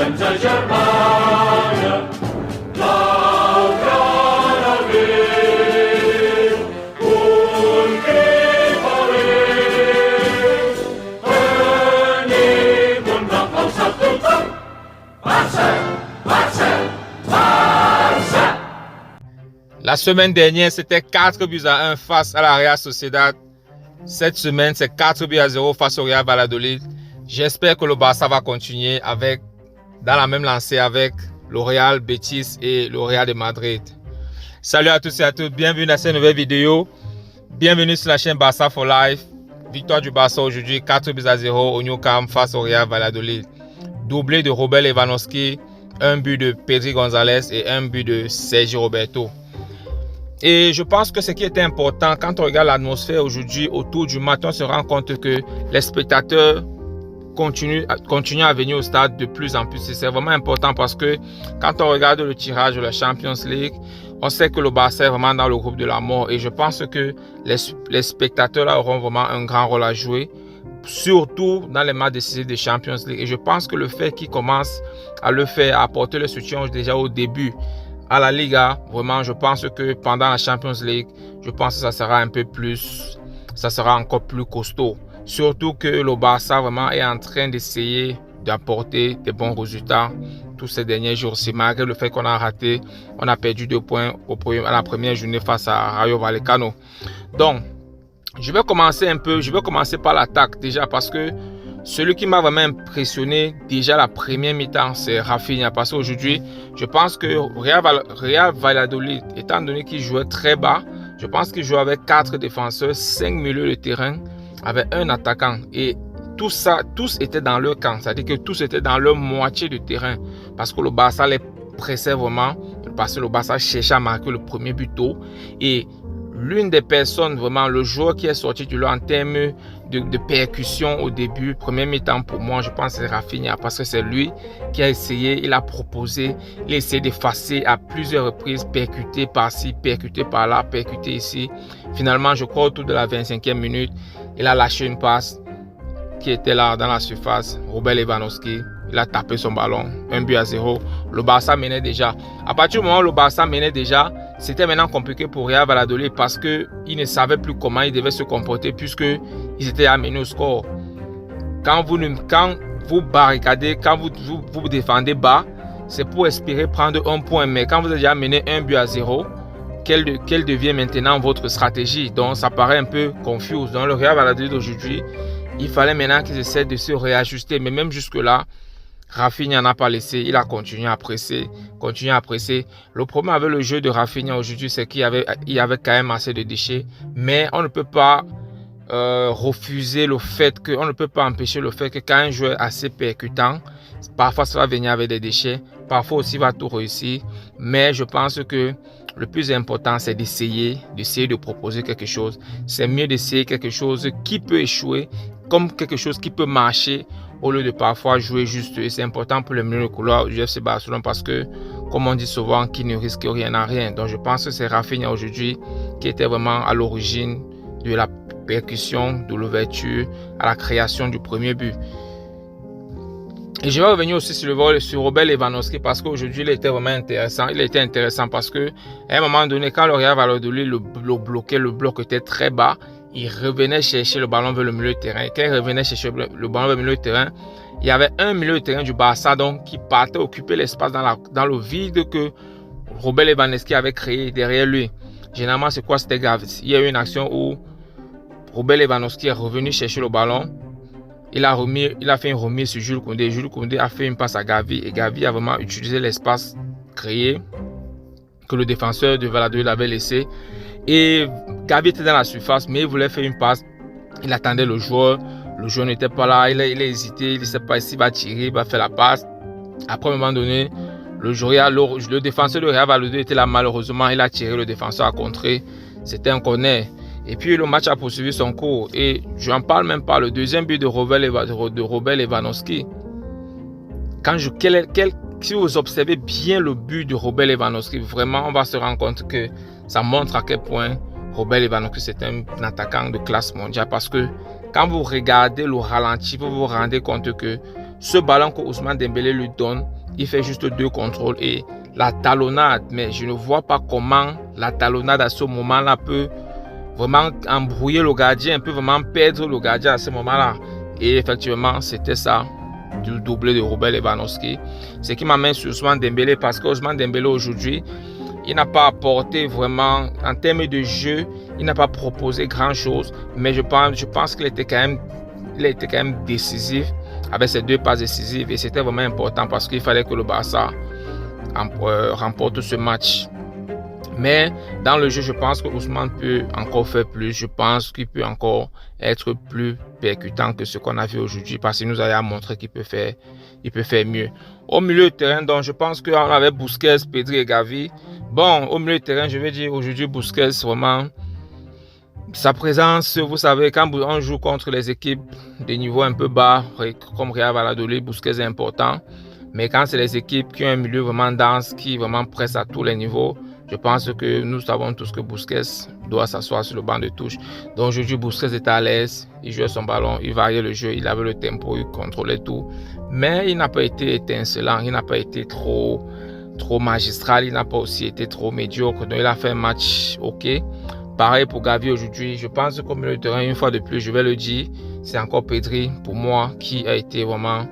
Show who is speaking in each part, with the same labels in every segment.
Speaker 1: Germania, laureata vil, ultimaris, venimum pausatum, Barça, Barça, Barça.
Speaker 2: La semaine dernière, c'était 4-1 face à la Real Sociedad. Cette semaine, c'est 4-0 face au Real Valladolid. J'espère que le Barça va continuer dans la même lancée avec le Real Betis et le Real de Madrid. Salut à tous et à toutes, bienvenue dans cette nouvelle vidéo. Bienvenue sur la chaîne Barça for Life. Victoire du Barça aujourd'hui, 4-0 au Nou Camp face au Real Valladolid. Doublé de Robert Lewandowski, un but de Pedri González et un but de Sergi Roberto. Et je pense que ce qui était important, quand on regarde l'atmosphère aujourd'hui autour du match, on se rend compte que les spectateurs continuent à venir au stade de plus en plus. C'est vraiment important parce que quand on regarde le tirage de la Champions League, on sait que le Barça est vraiment dans le groupe de la mort. Et je pense que les spectateurs là auront vraiment un grand rôle à jouer, surtout dans les matchs décisifs de Champions League. Et je pense que le fait qu'ils commencent à le faire, à apporter le soutien déjà au début, à la Liga, vraiment, je pense que pendant la Champions League, je pense que ça sera encore plus costaud. Surtout que le Barça vraiment est en train d'essayer d'apporter des bons résultats tous ces derniers jours-ci. Malgré le fait qu'on a perdu 2 points à la première journée face à Rayo Vallecano. Donc, je vais commencer par l'attaque déjà parce que celui qui m'a vraiment impressionné déjà la première mi-temps, c'est Rafinha. Parce qu'aujourd'hui, je pense que Real Valladolid, étant donné qu'il jouait très bas, je pense qu'il jouait avec 4 défenseurs, 5 milieux de terrain, avec un attaquant. Et tous étaient dans leur camp. C'est-à-dire que tous étaient dans leur moitié de terrain. Parce que le Barça les pressait vraiment. Parce que le Barça cherchait à marquer le premier but tôt. Et l'une des personnes, vraiment, le joueur qui est sorti du lot en termes de percussion au début, premier mi-temps pour moi, je pense que c'est Rafinha parce que c'est lui qui a essayé, il a proposé, il a essayé d'effacer à plusieurs reprises, percuter par-ci, percuter par-là, percuter ici. Finalement, je crois autour de la 25e minute, il a lâché une passe qui était là dans la surface. Robert Lewandowski, il a tapé son ballon, 1-0. Le Barça menait déjà. À partir du moment où le Barça menait déjà, c'était maintenant compliqué pour Real Valladolid parce qu'ils ne savaient plus comment ils devaient se comporter puisqu'ils étaient amenés au score. Quand vous barricadez, quand vous défendez bas, c'est pour espérer prendre un point. Mais quand vous avez déjà mené 1-0, quelle devient maintenant votre stratégie? Donc ça paraît un peu confus. Dans le Real Valladolid aujourd'hui, il fallait maintenant qu'ils essaient de se réajuster. Mais même jusque-là, Rafinha n'a pas laissé, il a continué à presser. Le problème avec le jeu de Rafinha aujourd'hui, c'est qu'il y avait quand même assez de déchets. Mais on ne peut pas refuser le fait que, on ne peut pas empêcher le fait que quand un joueur est assez percutant, parfois ça va venir avec des déchets, parfois aussi il va tout réussir. Mais je pense que le plus important, c'est d'essayer de proposer quelque chose. C'est mieux d'essayer quelque chose qui peut échouer, comme quelque chose qui peut marcher, au lieu de parfois jouer juste. Et c'est important pour le milieu de couloir du FC Barcelone parce que, comme on dit souvent, qui ne risque rien à rien. Donc je pense que c'est Rafinha aujourd'hui qui était vraiment à l'origine de la percussion, de l'ouverture, à la création du premier but. Et je vais revenir aussi sur Robert Lewandowski parce qu'aujourd'hui il était vraiment intéressant. Il était intéressant parce que à un moment donné, quand le Real Valladolid le bloquait, le bloc était très bas. Il revenait chercher le ballon vers le milieu de terrain. Et quand il revenait chercher le ballon vers le milieu de terrain, il y avait un milieu de terrain du Barça donc, qui partait occuper l'espace dans le vide que Robert Lewandowski avait créé derrière lui. Généralement, c'est quoi? C'était Gavi. Il y a eu une action où Robert Lewandowski est revenu chercher le ballon. Il a fait une remise sur Jules Koundé. Jules Koundé a fait une passe à Gavi. Et Gavi a vraiment utilisé l'espace créé que le défenseur de Valladolid avait laissé. Et Gavi était dans la surface, mais il voulait faire une passe. Il attendait le joueur. Le joueur n'était pas là. Il a hésité. Il ne sait pas s'il va tirer, il va faire la passe. Après, à un moment donné, le défenseur de Real Valladolid était là. Malheureusement, il a tiré. Le défenseur a contré. C'était un corner. Et puis, le match a poursuivi son cours. Et je n'en parle même pas. Le deuxième but de Robert Lewandowski. Si vous observez bien le but de Robert Lewandowski, vraiment, on va se rendre compte que ça montre à quel point Robert Lewandowski c'est un attaquant de classe mondiale. Parce que quand vous regardez le ralenti, vous vous rendez compte que ce ballon que Ousmane Dembélé lui donne, il fait juste 2 contrôles et la talonnade. Mais je ne vois pas comment la talonnade à ce moment-là peut vraiment embrouiller le gardien, peut vraiment perdre le gardien à ce moment-là. Et effectivement, c'était ça, du doublé de Robert Lewandowski. Ce qui m'amène sur Ousmane Dembélé parce que Ousmane Dembélé aujourd'hui, il n'a pas apporté vraiment, en termes de jeu, il n'a pas proposé grand-chose. Mais je pense qu'il était quand même décisif avec ses 2 passes décisives. Et c'était vraiment important parce qu'il fallait que le Barça remporte ce match. Mais dans le jeu, je pense que Ousmane peut encore faire plus. Je pense qu'il peut encore être plus percutant que ce qu'on a vu aujourd'hui parce qu'il nous a montré qu'il peut faire mieux. Au milieu de terrain, donc je pense qu'on avait Busquets, Pedri et Gavi. Bon, au milieu de terrain, je vais dire aujourd'hui Busquets, vraiment, sa présence, vous savez, quand on joue contre les équipes de niveau un peu bas, comme Real Valladolid, Busquets est important. Mais quand c'est les équipes qui ont un milieu vraiment dense, qui vraiment presse à tous les niveaux, je pense que nous savons tous que Busquets doit s'asseoir sur le banc de touche. Donc aujourd'hui, Busquets était à l'aise, il jouait son ballon, il variait le jeu, il avait le tempo, il contrôlait tout. Mais il n'a pas été étincelant, il n'a pas été trop magistral, il n'a pas aussi été trop médiocre. Donc il a fait un match ok. Pareil pour Gavi aujourd'hui. Je pense qu'au milieu de terrain, une fois de plus, je vais le dire, c'est encore Pedri pour moi qui a été vraiment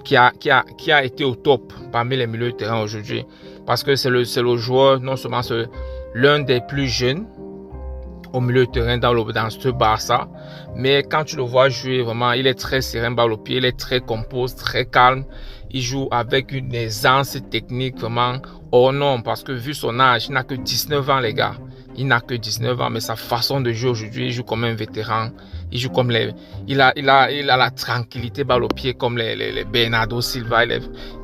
Speaker 2: qui a été au top parmi les milieux de terrain aujourd'hui. Parce que c'est le joueur, non seulement c'est l'un des plus jeunes au milieu de terrain dans ce Barça, mais quand tu le vois jouer, vraiment, il est très serein, balle au pied, il est très compose, très calme. Il joue avec une aisance technique vraiment hors norme parce que vu son âge, il n'a que 19 ans les gars. Il n'a que 19 ans, mais sa façon de jouer aujourd'hui, il joue comme un vétéran. Il joue comme il a la tranquillité balle au pied comme les Bernardo Silva.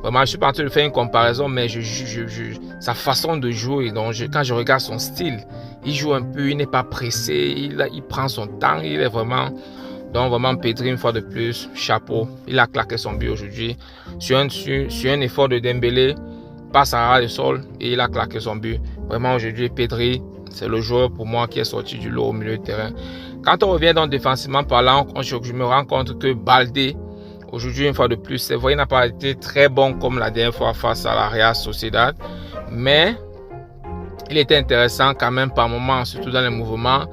Speaker 2: Vraiment, je ne suis pas en train de faire une comparaison, mais sa façon de jouer, donc quand je regarde son style, il joue un peu, il n'est pas pressé, il prend son temps, il est vraiment... Donc vraiment Pedri, une fois de plus, chapeau. Il a claqué son but aujourd'hui. Sur un effort de Dembélé, passe à ras de sol et il a claqué son but. Vraiment aujourd'hui, Pedri, c'est le joueur pour moi qui est sorti du lot au milieu de terrain. Quand on revient donc défensivement parlant, je me rends compte que Baldé, aujourd'hui, une fois de plus, c'est vrai, il n'a pas été très bon comme la dernière fois face à la Real Sociedad. Mais il était intéressant quand même par moments, surtout dans les mouvements.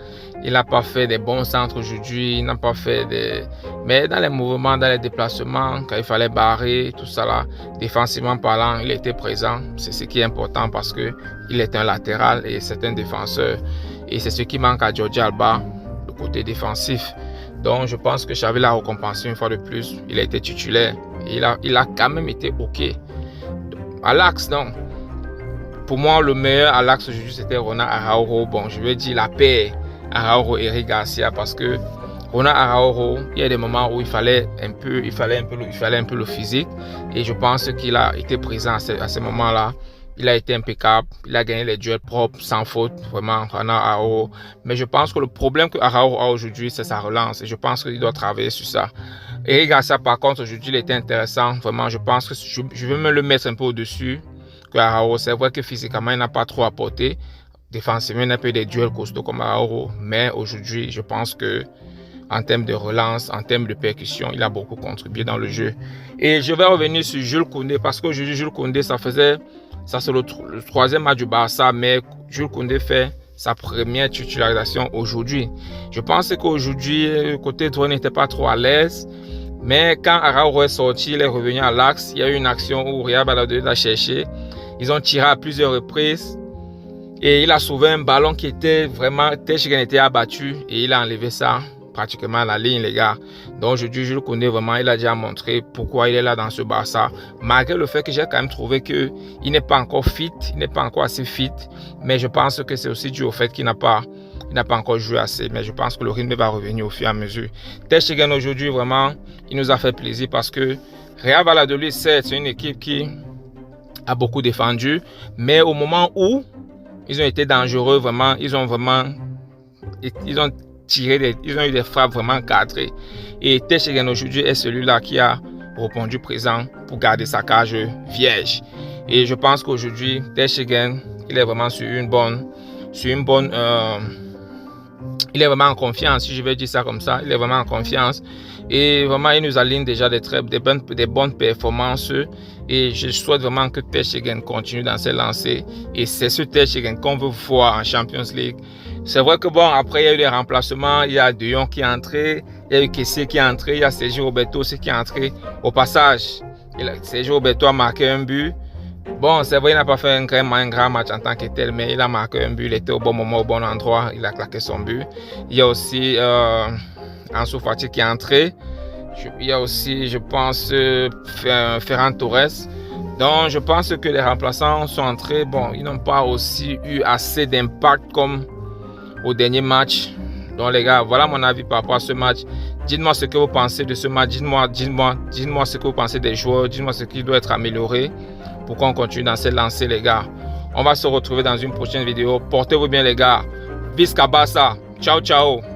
Speaker 2: Il n'a pas fait des bons centres aujourd'hui, il n'a pas fait des... Mais dans les mouvements, dans les déplacements, quand il fallait barrer, tout ça là, défensivement parlant, il était présent. C'est ce qui est important parce qu'il est un latéral et c'est un défenseur. Et c'est ce qui manque à Jordi Alba, le côté défensif. Donc je pense que Xavi l'a récompensé une fois de plus. Il a été titulaire. Il a quand même été OK. À l'axe, non. Pour moi, le meilleur à l'axe aujourd'hui, c'était Ronald Araujo. Bon, je vais dire la paix. Araujo et Eric Garcia parce que Ronald Araujo, il y a des moments où il fallait un peu le physique et je pense qu'il a été présent à ce moment-là. Il a été impeccable, il a gagné les duels propres, sans faute, vraiment, Ronald Araujo. Mais je pense que le problème que Araujo a aujourd'hui, c'est sa relance et je pense qu'il doit travailler sur ça. Eric Garcia, par contre, aujourd'hui, il était intéressant. Vraiment, je pense que je vais me le mettre un peu au-dessus que Araujo. C'est vrai que physiquement, il n'a pas trop apporté. Défensivement, il n'a pas eu des duels costauds comme Araujo, mais aujourd'hui, je pense que en termes de relance, en termes de percussion, il a beaucoup contribué dans le jeu. Et je vais revenir sur Jules Koundé parce qu'aujourd'hui, Jules Koundé, ça c'est le 3e match du Barça, mais Jules Koundé fait sa première titularisation aujourd'hui. Je pense qu'aujourd'hui, côté droit n'était pas trop à l'aise, mais quand Araujo est sorti, il est revenu à l'axe. Il y a eu une action où Real Valladolid l'a cherché. Ils ont tiré à plusieurs reprises. Et il a sauvé un ballon qui était vraiment... Ter Stegen était abattu et il a enlevé ça pratiquement à la ligne, les gars. Donc aujourd'hui, je le connais vraiment. Il a déjà montré pourquoi il est là dans ce Barça. Malgré le fait que j'ai quand même trouvé qu'il n'est pas encore fit. Il n'est pas encore assez fit. Mais je pense que c'est aussi dû au fait qu'il n'a pas encore joué assez. Mais je pense que le rythme va revenir au fur et à mesure. Ter Stegen aujourd'hui, vraiment, il nous a fait plaisir parce que Real Valladolid, c'est une équipe qui a beaucoup défendu. Mais au moment où ils ont été dangereux, vraiment. Ils ont eu des frappes vraiment cadrées. Et Ter Stegen aujourd'hui est celui-là qui a répondu présent pour garder sa cage vierge. Et je pense qu'aujourd'hui, Ter Stegen, il est vraiment sur une bonne il est vraiment en confiance, si je vais dire ça comme ça. Il est vraiment en confiance. Et vraiment, il nous aligne déjà des bonnes performances. Et je souhaite vraiment que Ter Stegen continue dans ses lancers. Et c'est ce Ter Stegen qu'on veut voir en Champions League. C'est vrai que bon, après, il y a eu des remplacements. Il y a De Jong qui est entré. Il y a eu Kessié qui est entré. Il y a Sergio Roberto aussi qui est entré. Au passage, Sergio Roberto a marqué un but. Bon, c'est vrai, il n'a pas fait un grand match en tant que tel, mais il a marqué un but, il était au bon moment, au bon endroit, il a claqué son but. Il y a aussi Ansu Fati qui est entré. Il y a aussi, je pense, Ferran Torres. Donc, je pense que les remplaçants sont entrés. Bon, ils n'ont pas aussi eu assez d'impact comme au dernier match. Donc, les gars, voilà mon avis par rapport à ce match. Dites-moi ce que vous pensez de ce match. Dites-moi ce que vous pensez des joueurs. Dites-moi ce qui doit être amélioré pour qu'on continue dans ces lancers, les gars. On va se retrouver dans une prochaine vidéo. Portez-vous bien, les gars. Visca Barça. Ciao, ciao.